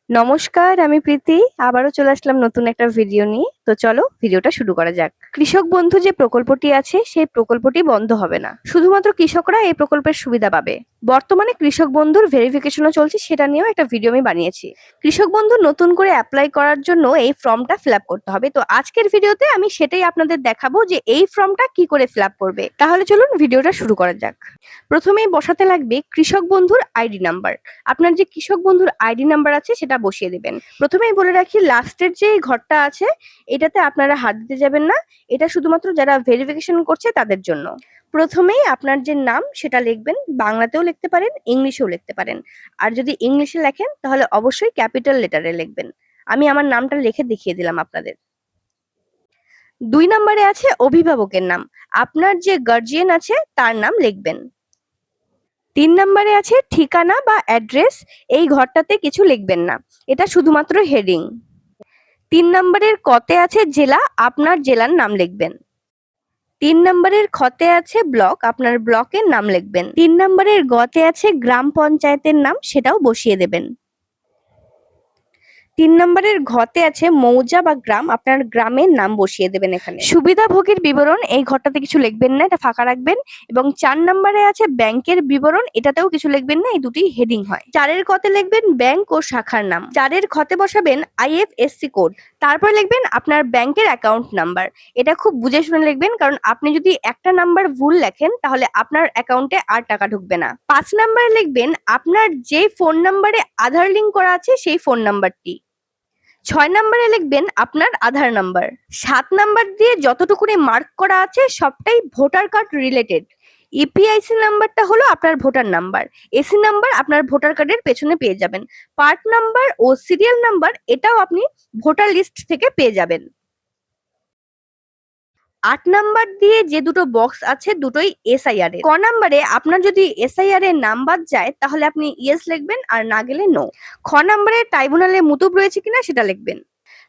নমস্কার, আমি প্রীতি। আবারও চলে আসলাম নতুন একটা ভিডিও নিয়ে। তো চলো ভিডিওটা শুরু করা যাক। কৃষক বন্ধু যে প্রকল্পটি আছে সেই প্রকল্পটি বন্ধ হবে না। শুধুমাত্র কৃষকরা এই প্রকল্পের সুবিধা পাবে। বর্তমানে কৃষক বন্ধুর ভেরিফিকেশনও চলছে, সেটা নিয়েও একটা ভিডিও আমি বানিয়েছি। কৃষক বন্ধু নতুন করে অ্যাপ্লাই করার জন্য এই ফর্মটা ফিল আপ করতে হবে। তো আজকের ভিডিওতে আমি সেটাই আপনাদের দেখাবো যে এই ফর্মটা কি করে ফিল আপ করবে। তাহলে চলুন ভিডিওটা শুরু করা যাক। প্রথমেই বসাতে লাগবে কৃষক বন্ধুর আইডি নাম্বার। আপনার যে কৃষক বন্ধুর আইডি নাম্বার আছে সেটা বসিয়ে দেবেন। প্রথমেই বলে রাখি, লাস্টের যে ঘরটা আছে এটাতে আপনারা হাত দিতে যাবেন না। এটা শুধুমাত্র যারা ভেরিফিকেশন করছে তাদের জন্য। প্রথমেই আপনার যে নাম সেটা লিখবেন, বাংলাতেও লিখতে পারেন, ইংলিশেও লিখতে পারেন। আর যদি ইংলিশে লেখেন তাহলে অবশ্যই ক্যাপিটাল লেটারে লিখবেন। আমি আমার নামটা লিখে দেখিয়ে দিলাম আপনাদের। 2 নম্বরে আছে অভিভাবকের নাম। আপনার যে গার্জিয়ান আছে তার নাম লিখবেন। 3 নম্বরে আছে ঠিকানা বা অ্যাড্রেস। এই ঘরটাতে কিছু লিখবেন না, এটা শুধুমাত্র হেডিং। 3 নম্বরের কতে আছে জেলা, আপনার জেলার নাম লিখবেন। 3 নম্বরের খতে আছে ব্লক, আপনার ব্লকের নাম লিখবেন। 3 নম্বরের গতে আছে গ্রাম পঞ্চায়েতের নাম, সেটাও বসিয়ে দেবেন। 3 নম্বরের ঘতে আছে মৌজা বা গ্রাম, আপনার গ্রামের নাম বসিয়ে দেবেন এখানে। সুবিধাভোগীর বিবরণ, এই ঘরটাতে কিছু লিখবেন না, এটা ফাঁকা রাখবেন। এবং 4 নম্বরে আছে ব্যাংকের বিবরণ, এটাতেও কিছু লিখবেন না, এই দুটি হেডিং হয়। 4 খতে লিখবেন ব্যাংক ও শাখার নাম। 4 খতে বসাবেন আইএফএসসি কোড। তারপর লিখবেন আপনার ব্যাংকের অ্যাকাউন্ট নাম্বার। এটা খুব বুঝে শুনে লিখবেন, কারণ আপনি যদি একটা নাম্বার ভুল লেখেন তাহলে আপনার অ্যাকাউন্টে আর টাকা ঢুকবে না। 5 নম্বরে লিখবেন আপনার যে ফোন নাম্বারে আধার লিংক করা আছে সেই ফোন নাম্বারটি। 6 নম্বরে লিখবেন আপনার আধার নাম্বার। 7 নাম্বার দিয়ে যতটুকুনি মার্ক করা আছে সবটাই ভোটার কার্ড রিলেটেড। ইপিআইসি নাম্বারটা হলো আপনার ভোটার নাম্বার। এসি নাম্বার আপনার ভোটার কার্ডের পেছনে পেয়ে যাবেন। পার্ট নাম্বার ও সিরিয়াল নাম্বার এটাও আপনি ভোটার লিস্ট থেকে পেয়ে যাবেন। 8 নাম্বার দিয়ে যে দুটো বক্স আছে দুটোই এসআইআর এর। ক নাম্বারে আপনার যদি এসআইআর এর নাম বাদ যায় তাহলে আপনি ইয়েস লিখবেন, আর না গেলে নো। খ নাম্বারে ট্রাইব্যুনালে মুতুব রয়েছে কিনা সেটা লিখবেন।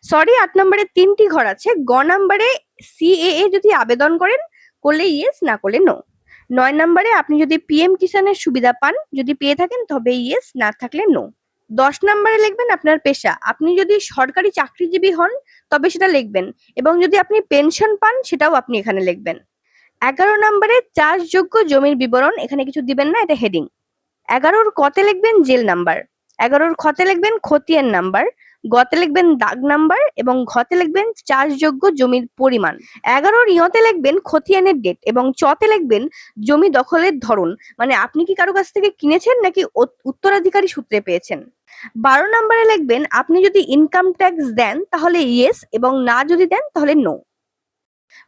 সরি, 8 নম্বরে 3টি ঘর আছে। গ নম্বরে সিএএ যদি আবেদন করেন, করলে ইয়েস, না করলে নো। 9 নম্বরে আপনি যদি পিএম কিষানের সুবিধা পান, যদি পেয়ে থাকেন তবে ইয়েস, না থাকলে নো। 10 নম্বরে লিখবেন আপনার পেশা। আপনি যদি সরকারি চাকরিজীবী হন তবে সেটা লিখবেন, এবং যদি আপনি পেনশন পান সেটাও আপনি এখানে লিখবেন। 11 নম্বরে চাষযোগ্য জমির বিবরণ, এখানে কিছু দিবেন না, এটা হেডিং। 11 কতে লিখবেন জেল নাম্বার। 11 খতে লিখবেন খতিয়ান নাম্বার। গতে লিখবেন দাগ নাম্বার এবং ঘতে লিখবেন চাষযোগ্য জমির পরিমাণ। 11 ইয়তে লিখবেন খতিয়ানের ডেট এবং চতে লিখবেন জমি দখলের ধরন, মানে আপনি কি কারো কাছ থেকে কিনেছেন নাকি উত্তরাধিকারী সূত্রে পেয়েছেন। 12 নম্বরে লিখবেন আপনি যদি ইনকাম ট্যাক্স দেন তাহলে ইয়েস, এবং না যদি দেন তাহলে নো।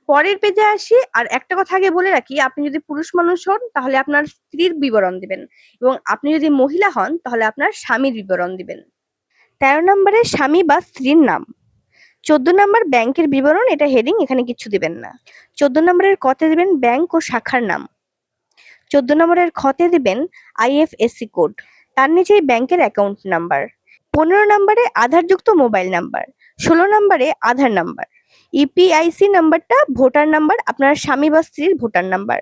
পরের পেজে আসি। আর একটা কথা আগে বলে রাখি, আপনি যদি পুরুষ মানুষ হন তাহলে আপনার স্ত্রীর বিবরণ দিবেন, এবং আপনি যদি মহিলা হন তাহলে আপনার স্বামীর বিবরণ দিবেন। 13 নম্বরে স্বামী বা স্ত্রীর নাম। 14 নম্বর ব্যাংকের বিবরণ, এটা হেডিং, এখানে কিছু দিবেন না। 14 নম্বরের কতে দিবেন ব্যাংক ও শাখার নাম। 14 নম্বরের খতে দিবেন আইএফএসসি কোড, তার নিচেই ব্যাংকের অ্যাকাউন্ট নাম্বার। 15 নম্বরে আধারযুক্ত মোবাইল নাম্বার। 16 নম্বরে আধার নাম্বার। ইপিআইসি নাম্বারটা ভোটার নাম্বার, আপনার স্বামী বা স্ত্রীর voter number.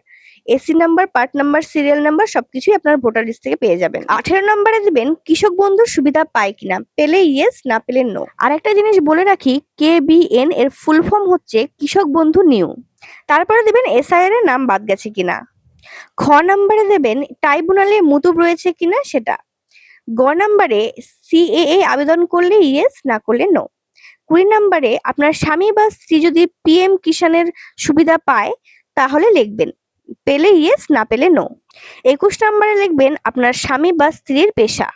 AC number, part number, serial number সবকিছুই আপনার ভোটার লিস্ট থেকে পেয়ে যাবেন। 18 নম্বরে দিবেন কৃষক বন্ধুর সুবিধা পায় কিনা, পেলে ইয়েস, না পেলে নো। আর একটা জিনিস বলে রাখি, কেবিএন এর ফুল ফর্ম হচ্ছে কৃষক বন্ধু নিউ। তারপরে দিবেন এসআইআর এর নাম বাদ গেছে কিনা। খ নম্বরে দেবেন ট্রাইব্যুনালে মুতুব রয়েছে কিনা সেটা। গ নম্বরে সিএএ আবেদন করলে ইয়েস, না করলে নো। 20 নম্বরে আপনার স্বামী বা স্ত্রী যদি পিএম কিষানের সুবিধা পায় তাহলে লিখবেন, পেলে ইয়েস, না পেলে নো। 21 নম্বরে লিখবেন আপনার স্বামী বা স্ত্রীর পেশা।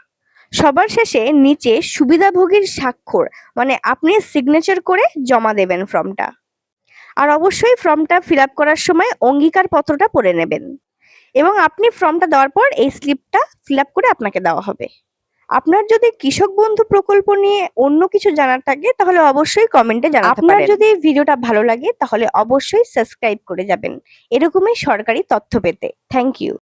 সবার শেষে নিচে সুবিধাভোগীর স্বাক্ষর, মানে আপনি সিগনেচার করে জমা দেবেন ফর্মটা। আর অবশ্যই ফর্মটা ফিল আপ করার সময় অঙ্গীকার পত্রটা পড়ে নেবেন, এবং আপনি ফর্মটা দেওয়ার পর এই স্লিপটা ফিল আপ করে আপনাকে দেওয়া হবে। আপনার যদি কৃষক বন্ধু প্রকল্প নিয়ে অন্য কিছু জানার থাকে তাহলে অবশ্যই কমেন্টে জানাতে পারেন। আপনার যদি ভিডিওটা ভালো লাগে তাহলে অবশ্যই সাবস্ক্রাইব করে যাবেন এরকমই সরকারি তথ্য পেতে। Thank you.